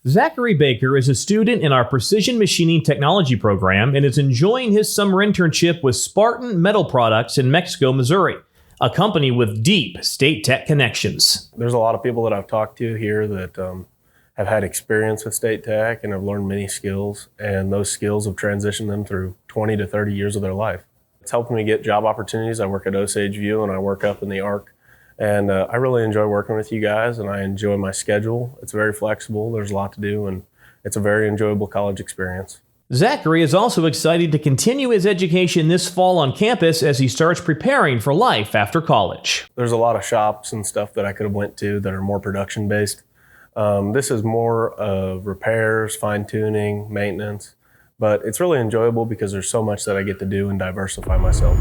Zachary Baker is a student in our Precision Machining Technology program and is enjoying his summer internship with Spartan Metal Products in Mexico, Missouri, a company with deep state tech connections. There's a lot of people that I've talked to here that have had experience with state tech and have learned many skills, and those skills have transitioned them through 20 to 30 years of their life. It's helping me get job opportunities. I work at Osage View and I work up in the ARC. And I really enjoy working with you guys, and I enjoy my schedule. It's very flexible. There's a lot to do, and it's a very enjoyable college experience. Zachary is also excited to continue his education this fall on campus as he starts preparing for life after college. There's a lot of shops and stuff that I could have went to that are more production-based. This is more of repairs, fine-tuning, maintenance, but it's really enjoyable because there's so much that I get to do and diversify myself.